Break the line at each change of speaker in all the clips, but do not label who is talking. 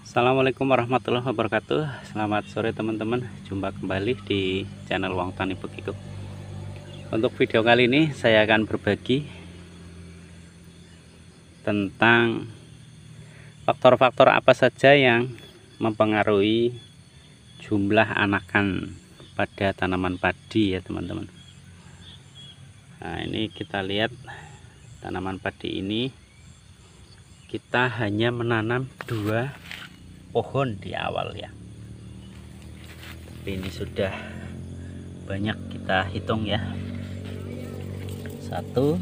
Assalamualaikum warahmatullahi wabarakatuh. Selamat sore teman-teman. Jumpa kembali di channel Wong Tani Bekikuk. Untuk video kali ini saya akan berbagi tentang faktor-faktor apa saja yang mempengaruhi jumlah anakan pada tanaman padi ya teman-teman. Nah, ini kita lihat tanaman padi ini kita hanya menanam 2 pohon di awal ya, tapi ini sudah banyak kita hitung ya, 1 2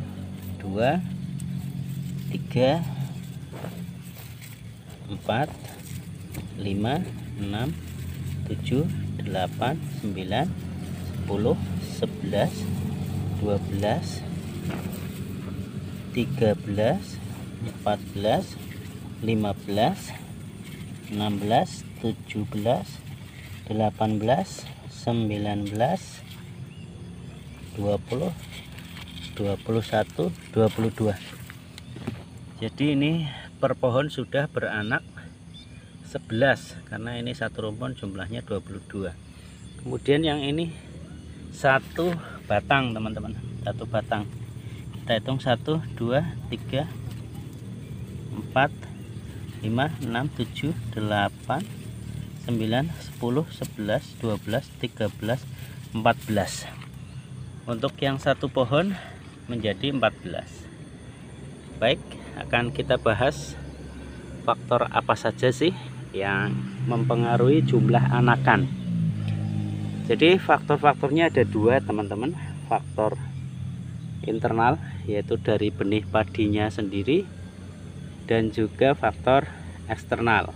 3 4 5 6 7 8 9 10 11 12 13 14 15 16 17 18 19 20 21 22 23 24 25 26 27 28 29 30 31 32 33 34 35 36 37 38 39 40 41 42 43 44 45 46 47 48 49 50 51 52 53 54 55 56 57 58 59 60 61 62 63 64 65 66 67 68 69 70 71 72 73 74 75 76 77 78 79 80 81 82 83 84 85 86 87 88 89 90 91 92 93 94 95 96 97 98 99 10 11 12 13 14 15 16 17 18 19 20 21 22. Jadi ini per pohon sudah beranak 11 karena ini satu rumpun jumlahnya 22. Kemudian yang ini satu batang teman-teman, satu batang. Kita hitung 1 2 3 4 5 6 7 8 9 10 11 12 13 14. Untuk yang satu pohon menjadi 14. Baik, akan kita bahas faktor apa saja sih yang mempengaruhi jumlah anakan. Jadi faktor-faktornya ada 2 teman-teman. Faktor internal yaitu dari benih padinya sendiri, dan juga faktor eksternal.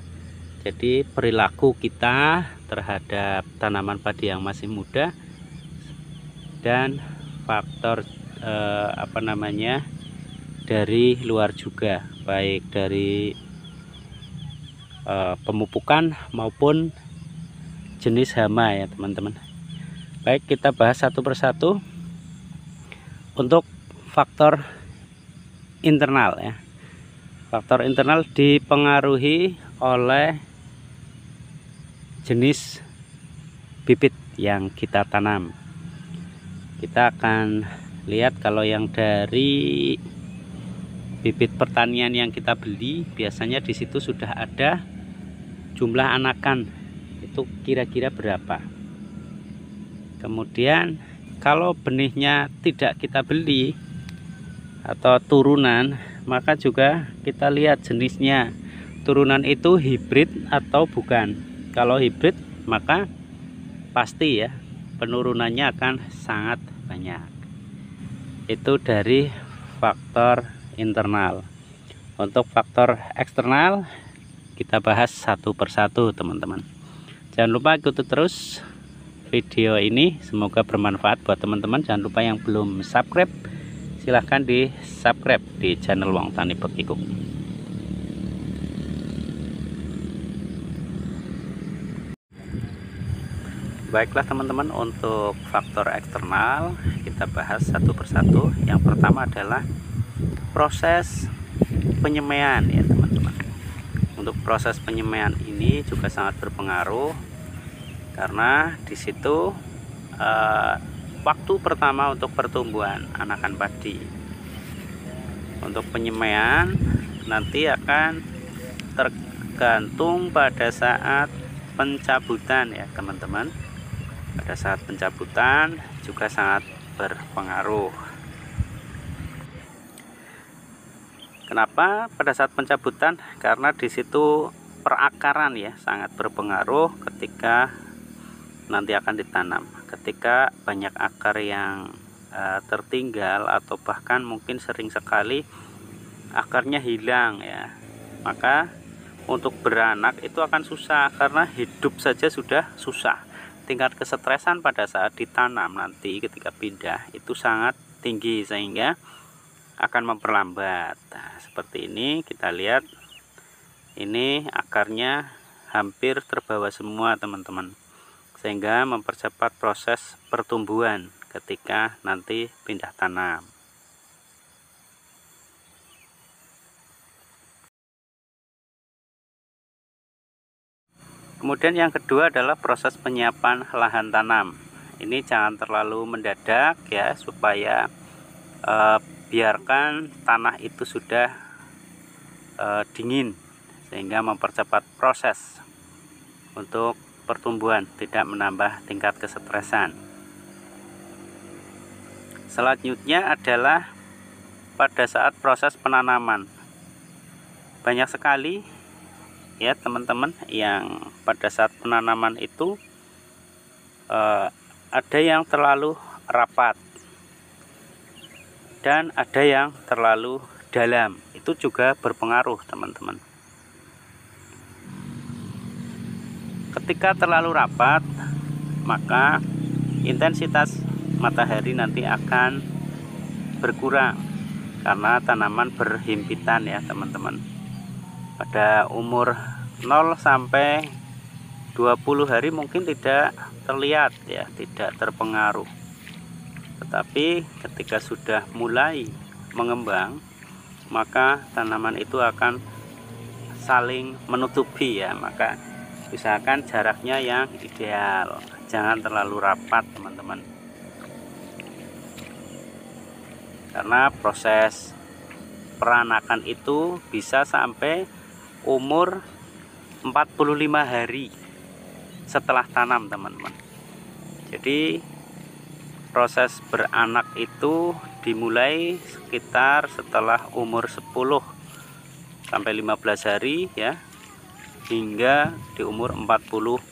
Jadi perilaku kita terhadap tanaman padi yang masih muda, dan faktor dari luar juga, baik dari pemupukan maupun jenis hama ya teman-teman. Baik, kita bahas satu persatu. Untuk faktor internal ya, faktor internal dipengaruhi oleh jenis bibit yang kita tanam. Kita akan lihat kalau yang dari bibit pertanian yang kita beli, biasanya di situ sudah ada jumlah anakan itu kira-kira berapa. Kemudian kalau benihnya tidak kita beli atau turunan, maka juga kita lihat jenisnya, turunan itu hibrid atau bukan. Kalau hibrid maka pasti ya penurunannya akan sangat banyak. Itu dari faktor internal. Untuk faktor eksternal kita bahas satu persatu teman-teman. Jangan lupa ikuti terus video ini, semoga bermanfaat buat teman-teman. Jangan lupa yang belum subscribe, silahkan di subscribe di channel Wong Tani Bekikuk. Baiklah teman-teman, untuk faktor eksternal kita bahas satu persatu. Yang pertama adalah proses penyemaian ya teman-teman. Untuk proses penyemaian ini juga sangat berpengaruh, karena di situ waktu pertama untuk pertumbuhan anakan padi. Untuk penyemaian nanti akan tergantung pada saat pencabutan ya teman-teman. Pada saat pencabutan juga sangat berpengaruh. Kenapa pada saat pencabutan? Karena di situ perakaran ya sangat berpengaruh ketika nanti akan ditanam. Ketika banyak akar yang tertinggal atau bahkan mungkin sering sekali akarnya hilang ya, maka untuk beranak itu akan susah, karena hidup saja sudah susah. Tingkat kesetresan pada saat ditanam nanti ketika pindah itu sangat tinggi, sehingga akan memperlambat. Nah, seperti ini kita lihat, ini akarnya hampir terbawa semua teman-teman, sehingga mempercepat proses pertumbuhan ketika nanti pindah tanam. Kemudian yang kedua adalah proses penyiapan lahan tanam. Ini jangan terlalu mendadak ya, supaya biarkan tanah itu sudah dingin, sehingga mempercepat proses untuk pertumbuhan, tidak menambah tingkat kesetresan. Selanjutnya adalah pada saat proses penanaman. Banyak sekali ya teman-teman yang pada saat penanaman itu ada yang terlalu rapat dan ada yang terlalu dalam. Itu juga berpengaruh teman-teman. Ketika terlalu rapat, maka intensitas matahari nanti akan berkurang karena tanaman berhimpitan ya teman-teman. Pada umur 0 sampai 20 hari mungkin tidak terlihat ya, tidak terpengaruh. Tetapi ketika sudah mulai mengembang, maka tanaman itu akan saling menutupi ya, maka usahakan jaraknya yang ideal, jangan terlalu rapat teman-teman. Karena proses peranakan itu bisa sampai umur 45 hari setelah tanam teman-teman. Jadi proses beranak itu dimulai sekitar setelah umur 10 sampai 15 hari ya, hingga di umur 45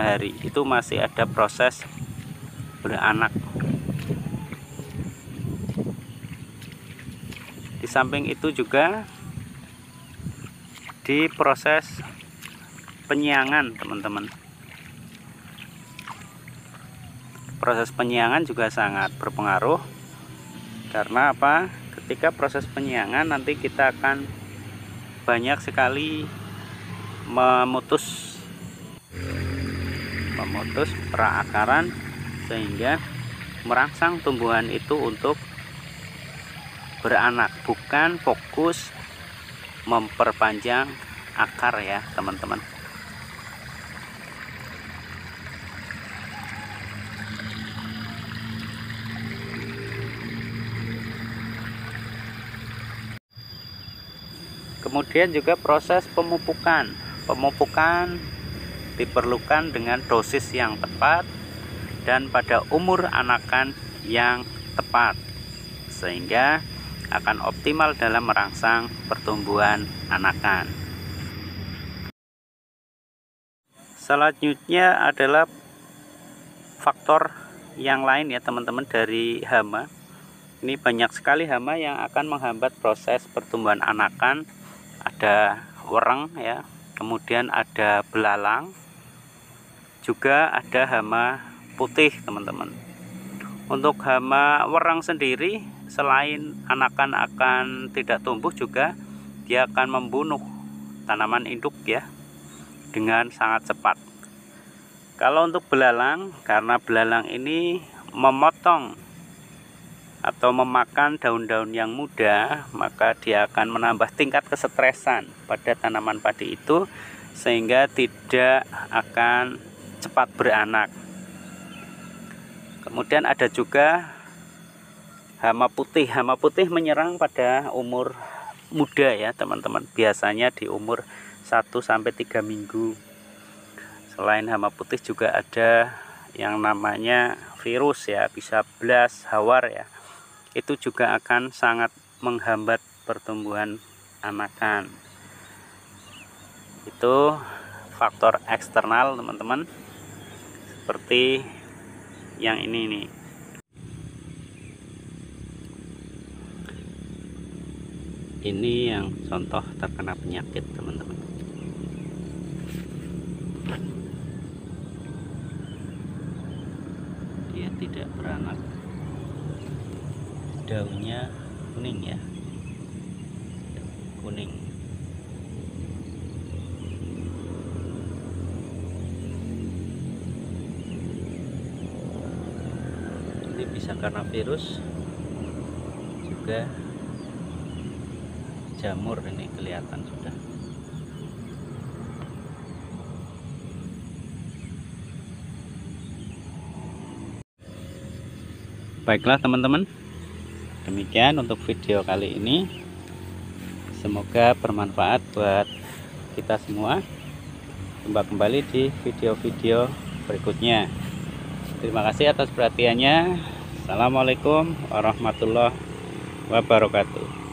hari itu masih ada proses beranak. Di samping itu juga di proses penyiangan teman-teman. Proses penyiangan juga sangat berpengaruh. Karena apa? Ketika proses penyiangan nanti kita akan banyak sekali memutus perakaran, sehingga merangsang tumbuhan itu untuk beranak, bukan fokus memperpanjang akar ya teman-teman. Kemudian juga proses pemupukan. Pemupukan diperlukan dengan dosis yang tepat dan pada umur anakan yang tepat, sehingga akan optimal dalam merangsang pertumbuhan anakan. Selanjutnya adalah faktor yang lain ya teman-teman dari hama. Ini banyak sekali hama yang akan menghambat proses pertumbuhan anakan. Ada wereng ya, kemudian ada belalang, juga ada hama putih teman-teman. Untuk hama wereng sendiri, selain anakan akan tidak tumbuh, juga dia akan membunuh tanaman induk ya dengan sangat cepat. Kalau untuk belalang, karena belalang ini memotong atau memakan daun-daun yang muda, maka dia akan menambah tingkat kesetresan pada tanaman padi itu, sehingga tidak akan cepat beranak. Kemudian ada juga hama putih. Hama putih menyerang pada umur muda ya teman-teman, biasanya di umur 1-3 minggu. Selain hama putih juga ada yang namanya virus ya, bisa blast, hawar ya. Itu juga akan sangat menghambat pertumbuhan anakan. Itu faktor eksternal teman-teman, seperti yang ini nih. Ini yang contoh terkena penyakit teman-teman. Dia tidak beranak, daunnya kuning ya, kuning. Ini bisa karena virus, juga jamur ini kelihatan sudah. Baiklah teman-teman, demikian untuk video kali ini. Semoga bermanfaat buat kita semua. Jumpa kembali di video-video berikutnya. Terima kasih atas perhatiannya. Assalamualaikum warahmatullahi wabarakatuh.